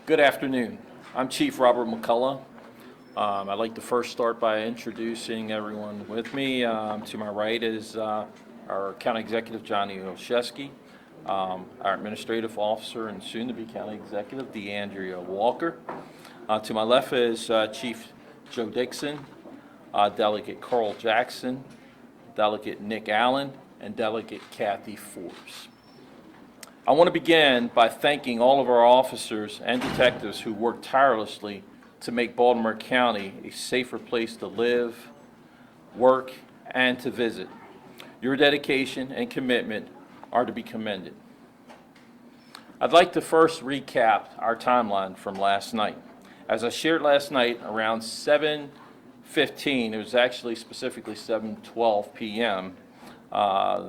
Good afternoon. I'm Chief Robert McCullough. I'd like to first start by introducing everyone with me. To my right is our County Executive, Johnny Olszewski, our Administrative Officer and soon-to-be County Executive, DeAndrea Walker. To my left is Chief Joe Dixon, Delegate Carl Jackson, Delegate Nick Allen, and Delegate Kathy Forbes. I want to begin by thanking all of our officers and detectives who work tirelessly to make Baltimore County a safer place to live, work, and to visit. Your dedication and commitment are to be commended. I'd like to first recap our timeline from last night. As I shared last night, around 7:15, it was actually specifically 7:12 p.m.,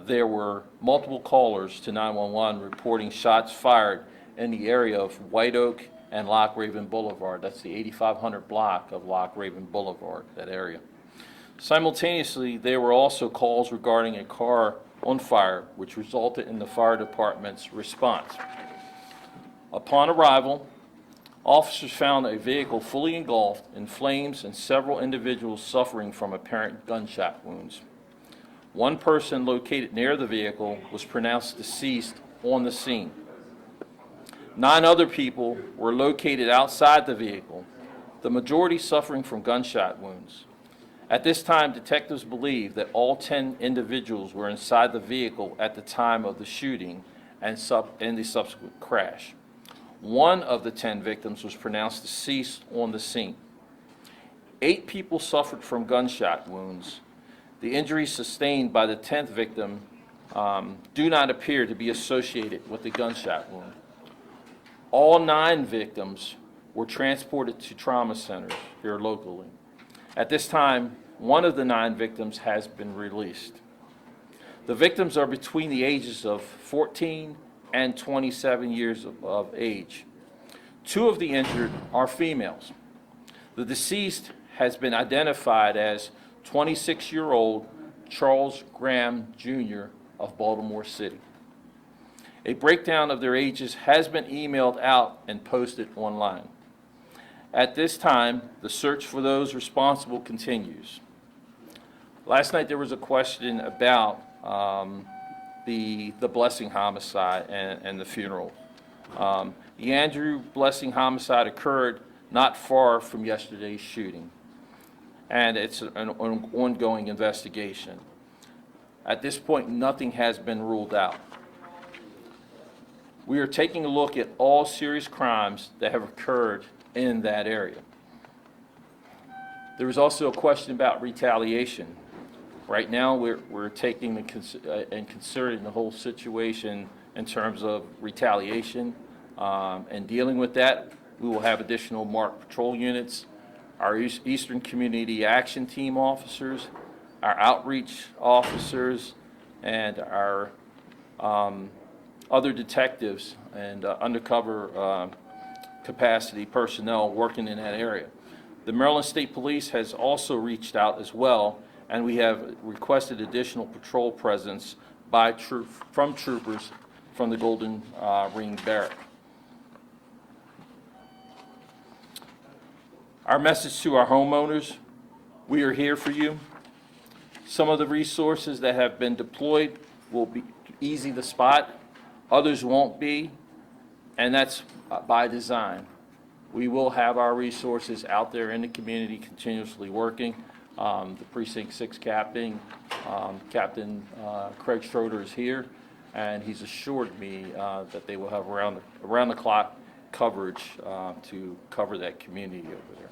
there were multiple callers to 911 reporting shots fired in the area of White Oak and Loch Raven Boulevard. That's the 8500 block of Loch Raven Boulevard, that area. Simultaneously, there were also calls regarding a car on fire, which resulted in the fire department's response. Upon arrival, officers found a vehicle fully engulfed in flames and several individuals suffering from apparent gunshot wounds. One person located near the vehicle was pronounced deceased on the scene. 9 other people were located outside the vehicle, the majority suffering from gunshot wounds. At this time, detectives believe that all 10 individuals were inside the vehicle at the time of the shooting and the subsequent crash. 1 of the 10 victims was pronounced deceased on the scene. 8 people suffered from gunshot wounds. The injuries sustained by the 10th victim do not appear to be associated with the gunshot wound. All 9 victims were transported to trauma centers here locally. At this time, 1 of the 9 victims has been released. The victims are between the ages of 14 and 27 years of age. 2 of the injured are females. The deceased has been identified as 26-year-old Charles Graham, Jr. of Baltimore City. A breakdown of their ages has been emailed out and posted online. At this time, the search for those responsible continues. Last night there was a question about the Blessing homicide and the funeral. The Andrew Blessing homicide occurred not far from yesterday's shooting, and it's an ongoing investigation. At this point, nothing has been ruled out. We are taking a look at all serious crimes that have occurred in that area. There was also a question about retaliation. Right now, we're taking and considering the whole situation in terms of retaliation and dealing with that. We will have additional marked patrol units, our Eastern Community Action Team officers, our outreach officers, and our other detectives and undercover capacity personnel working in that area. The Maryland State Police has also reached out as well, and we have requested additional patrol presence from troopers from the Golden Ring Barrack. Our message to our homeowners: we are here for you. Some of the resources that have been deployed will be easy to spot, others won't be, and that's by design. We will have our resources out there in the community continuously working. The Precinct 6 Captain, Captain Craig Schroeder is here, and he's assured me that they will have around-the-clock coverage to cover that community over there.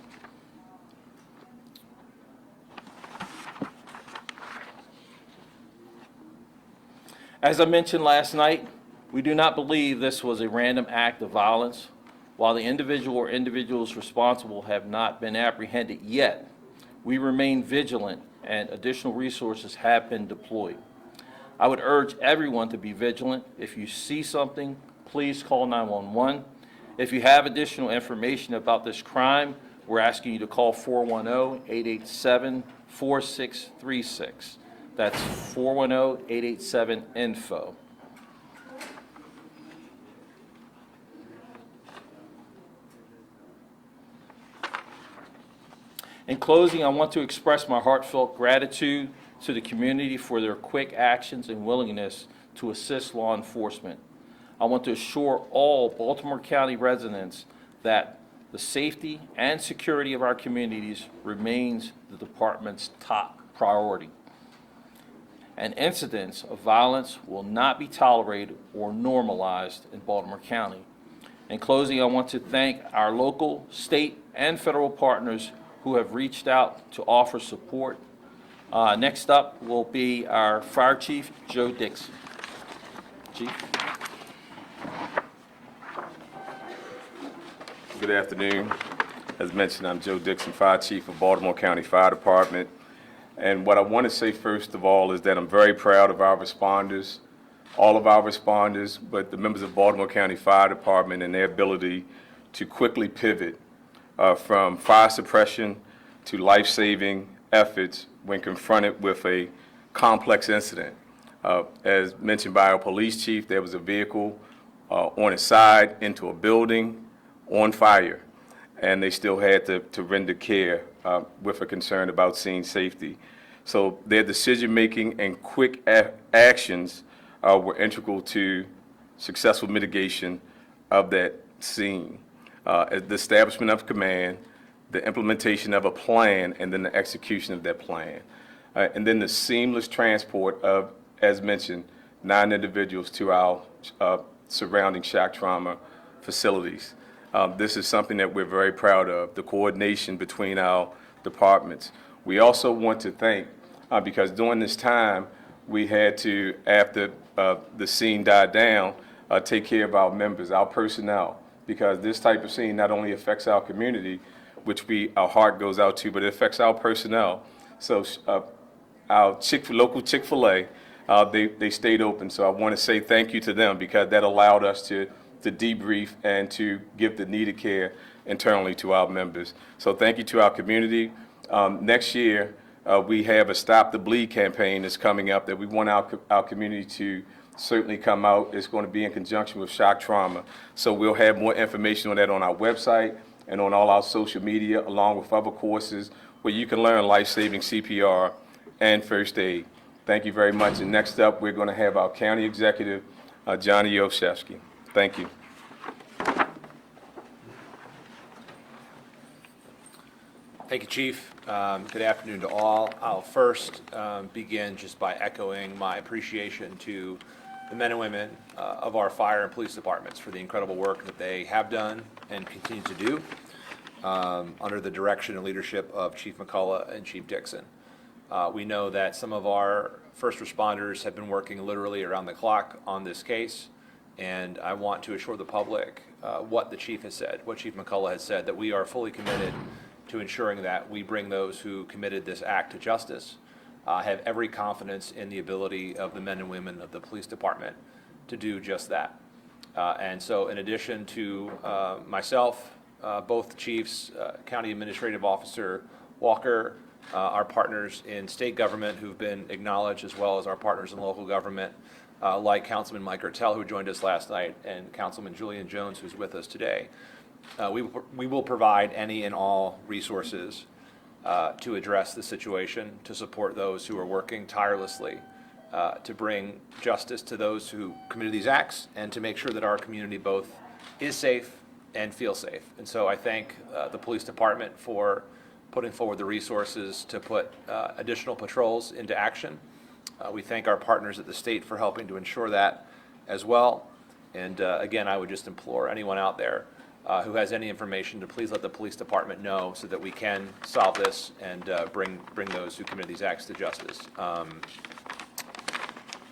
As I mentioned last night, we do not believe this was a random act of violence. While the individual or individuals responsible have not been apprehended yet, we remain vigilant and additional resources have been deployed. I would urge everyone to be vigilant. If you see something, please call 911. If you have additional information about this crime, we're asking you to call 410-887-4636. That's 410-887-INFO. In closing, I want to express my heartfelt gratitude to the community for their quick actions and willingness to assist law enforcement. I want to assure all Baltimore County residents that the safety and security of our communities remains the department's top priority. And incidents of violence will not be tolerated or normalized in Baltimore County. In closing, I want to thank our local, state, and federal partners who have reached out to offer support. Next up will be our Fire Chief, Joe Dixon. Chief. Good afternoon. As mentioned, I'm Joe Dixon, Fire Chief of Baltimore County Fire Department. And what I want to say first of all is that I'm very proud of our responders, all of our responders, but the members of Baltimore County Fire Department and their ability to quickly pivot from fire suppression to life-saving efforts when confronted with a complex incident. As mentioned by our police chief, there was a vehicle on its side into a building on fire, and they still had to render care with a concern about scene safety. So their decision-making and quick actions were integral to successful mitigation of that scene. The establishment of command, the implementation of a plan, and then the execution of that plan. And then the seamless transport of, as mentioned, 9 individuals to our surrounding shock trauma facilities. This is something that we're very proud of, the coordination between our departments. We also want to thank, because during this time, we had to, after the scene died down, take care of our members, our personnel, because this type of scene not only affects our community, which our heart goes out to, but it affects our personnel. So our local Chick-fil-A, they stayed open. So I want to say thank you to them, because that allowed us to debrief and to give the needed care internally to our members. So thank you to our community. Next year, we have a Stop the Bleed campaign that's coming up that we want our community to certainly come out. It's going to be in conjunction with shock trauma. So we'll have more information on that on our website and on all our social media, along with other courses where you can learn life-saving CPR and first aid. Thank you very much. And next up, we're going to have our County Executive, Johnny Olszewski. Thank you. Thank you, Chief. Good afternoon to all. I'll first begin just by echoing my appreciation to the men and women of our fire and police departments for the incredible work that they have done and continue to do under the direction and leadership of Chief McCullough and Chief Dixon. We know that some of our first responders have been working literally around the clock on this case, and I want to assure the public what the Chief has said, what Chief McCullough has said, that we are fully committed to ensuring that we bring those who committed this act to justice. Have every confidence in the ability of the men and women of the police department to do just that. And so in addition to myself, both chiefs, County Administrative Officer Walker, our partners in state government who've been acknowledged, as well as our partners in local government, like Councilman Mike Ertel, who joined us last night, and Councilman Julian Jones, who's with us today. We will provide any and all resources to address the situation, to support those who are working tirelessly to bring justice to those who committed these acts, and to make sure that our community both is safe and feels safe. And so I thank the police department for putting forward the resources to put additional patrols into action. We thank our partners at the state for helping to ensure that as well. And again, I would just implore anyone out there who has any information to please let the police department know, so that we can solve this and bring those who committed these acts to justice.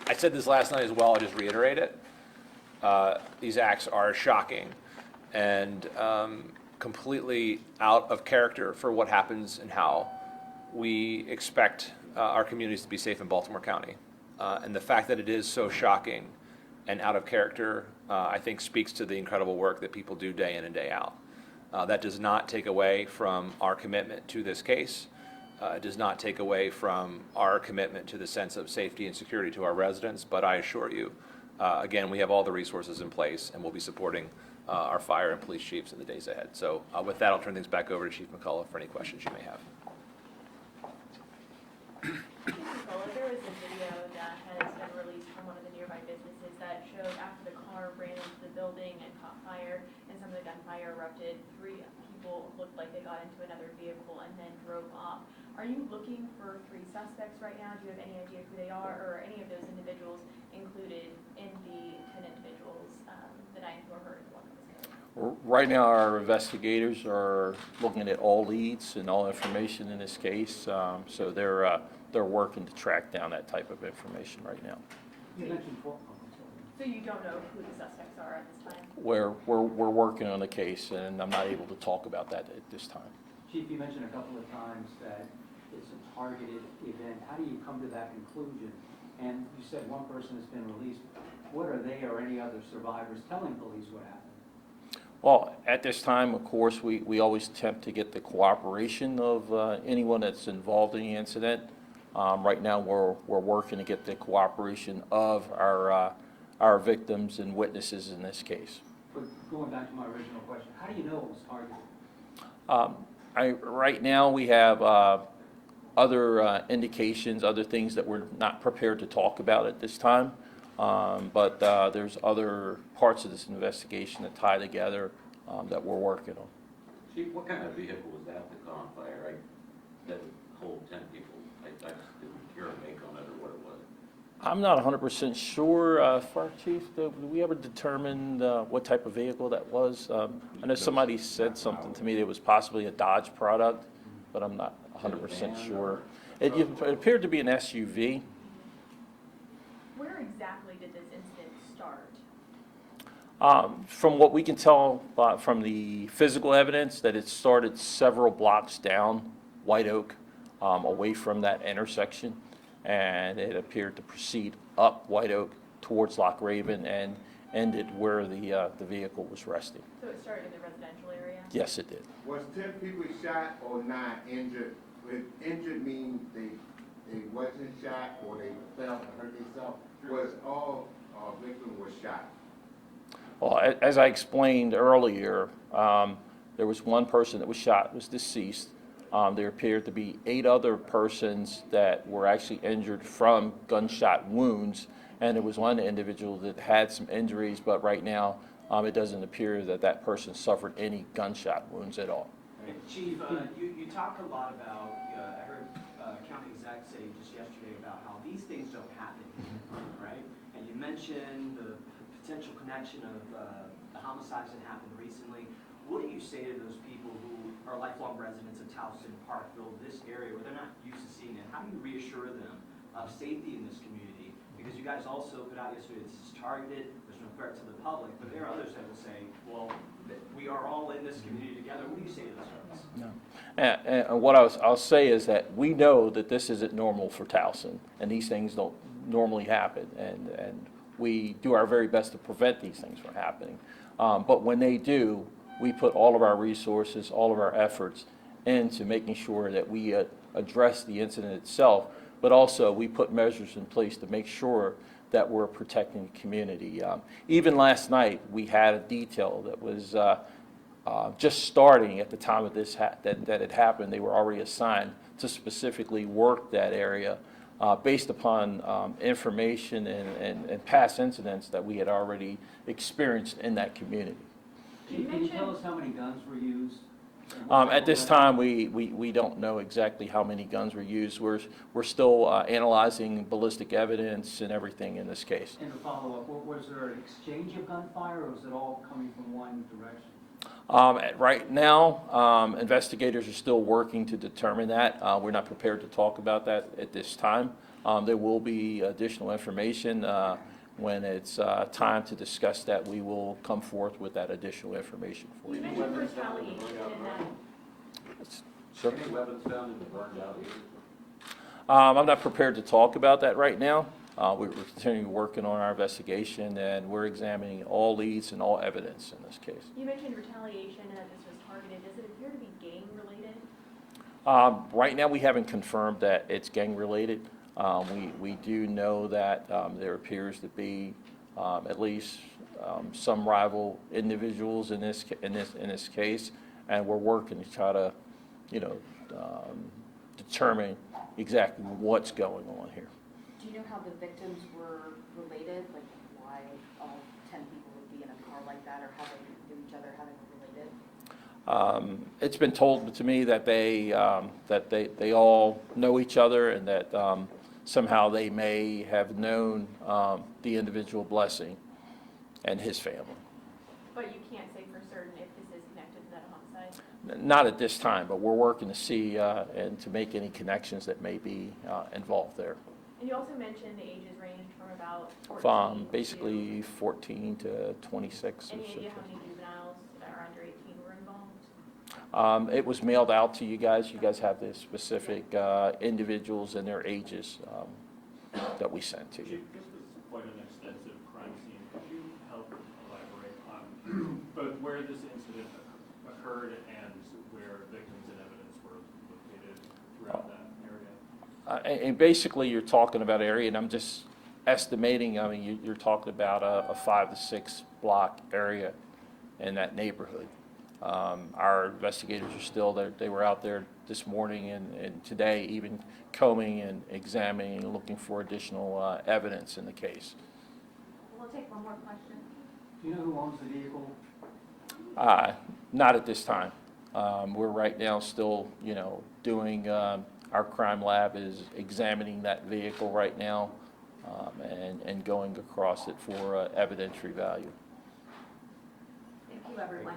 I said this last night as well, I'll just reiterate it. These acts are shocking and completely out of character for what happens and how we expect our communities to be safe in Baltimore County. And the fact that it is so shocking and out of character, I think speaks to the incredible work that people do day in and day out. That does not take away from our commitment to this case. It does not take away from our commitment to the sense of safety and security to our residents, but I assure you, again, we have all the resources in place, and we'll be supporting our fire and police chiefs in the days ahead. So with that, I'll turn things back over to Chief McCullough for any questions you may have. that showed after the car ran into the building and caught fire and some of the gunfire erupted, 3 people looked like they got into another vehicle and then drove off. Are you looking for 3 suspects right now? Do you have any idea who they are, or are any of those individuals included in the 10 individuals that I were hurt in one of those? Right now, our investigators are looking at all leads and all information in this case, so they're working to track down that type of information right now. You mentioned four. So you don't know who the suspects are at this time? We're working on the case, and I'm not able to talk about that at this time. Chief, you mentioned a couple of times that it's a targeted event. How do you come to that conclusion? And you said one person has been released. What are they or any other survivors telling police what happened? Well, at this time, of course, we always attempt to get the cooperation of anyone that's involved in the incident. Right now, we're working to get the cooperation of our victims and witnesses in this case. But going back to my original question, how do you know it was targeted? Right now, we have other indications, other things that we're not prepared to talk about at this time. But there's other parts of this investigation that tie together that we're working on. Chief, what kind of vehicle was that caught on fire? That would hold 10 people. I just didn't hear a make on it or what it was. I'm not 100% sure, Fire Chief, did we ever determine what type of vehicle that was? I know somebody said something to me that it was possibly a Dodge product, but I'm not 100% sure. It appeared to be an SUV. Where exactly did this incident start? From what we can tell from the physical evidence, that it started several blocks down White Oak, away from that intersection, and it appeared to proceed up White Oak towards Loch Raven and ended where the vehicle was resting. So it started in the residential area? Yes, it did. Was 10 people shot or 9 injured? With injured means they wasn't shot or they fell and hurt themselves? Was all victims were shot? Well, as I explained earlier, there was one person that was shot, was deceased. There appeared to be 8 other persons that were actually injured from gunshot wounds, and there was one individual that had some injuries, but right now it doesn't appear that that person suffered any gunshot wounds at all. Chief, you talk a lot about, I heard county exec say just yesterday about how these things don't happen, right? And you mentioned the potential connection of the homicides that happened recently. What do you say to those people who are lifelong residents of Towson, Parkville, this area where they're not used to seeing it? How do you reassure them of safety in this community? Because you guys also put out yesterday, this is targeted, there's no threat to the public, but there are others that will say, well, we are all in this community together. What do you say to those folks? No. And what I'll say is that we know that this isn't normal for Towson, and these things don't normally happen, and we do our very best to prevent these things from happening. But when they do, we put all of our resources, all of our efforts into making sure that we address the incident itself, but also we put measures in place to make sure that we're protecting the community. Even last night, we had a detail that was just starting at the time of this that it happened. They were already assigned to specifically work that area based upon information and past incidents that we had already experienced in that community. Can you tell us how many guns were used? At this time, we don't know exactly how many guns were used. We're still analyzing ballistic evidence and everything in this case. And to follow up, was there an exchange of gunfire, or was it all coming from one direction? Right now, investigators are still working to determine that. We're not prepared to talk about that at this time. There will be additional information. When it's time to discuss that, we will come forth with that additional information for You you. mentioned retaliation in that. Sir? Any weapons found in the burned out area? I'm not prepared to talk about that right now. We're continuing working on our investigation, and we're examining all leads and all evidence in this case. You mentioned retaliation and that this was targeted. Does it appear to be gang-related? Right now, we haven't confirmed that it's gang-related. We do know that there appears to be at least some rival individuals in this case, and we're working to try to, determine exactly what's going on here. Do you know how the victims were related? Like, why why all 10 people would be in a car like that or having, knew each other, having related? It's been told to me that they all know each other and that somehow they may have known the individual Blessing and his family. But you can't say for certain if this is connected to that homicide? Not at this time, but we're working to see and to make any connections that may be involved there. And you also mentioned the ages ranged from about 14 From to... basically 14 to 26. Any or idea so. how many juveniles that are under 18 were involved? It was mailed out to you guys. You guys have the specific individuals and their ages that we sent to you. Chief, this was quite an extensive crime scene. Could you help elaborate on both where this incident occurred and where victims and evidence were located throughout that area? And basically, you're talking about area, and I'm just estimating, I mean, you're talking about a 5 to 6 block area in that neighborhood. Our investigators are still there. They were out there this morning and today, even combing and examining and looking for additional evidence in the case. We'll take one more question. Do you know who owns the vehicle? Not at this time. We're right now still, doing, our crime lab is examining that vehicle right now and going across it for evidentiary value. Thank you, everyone.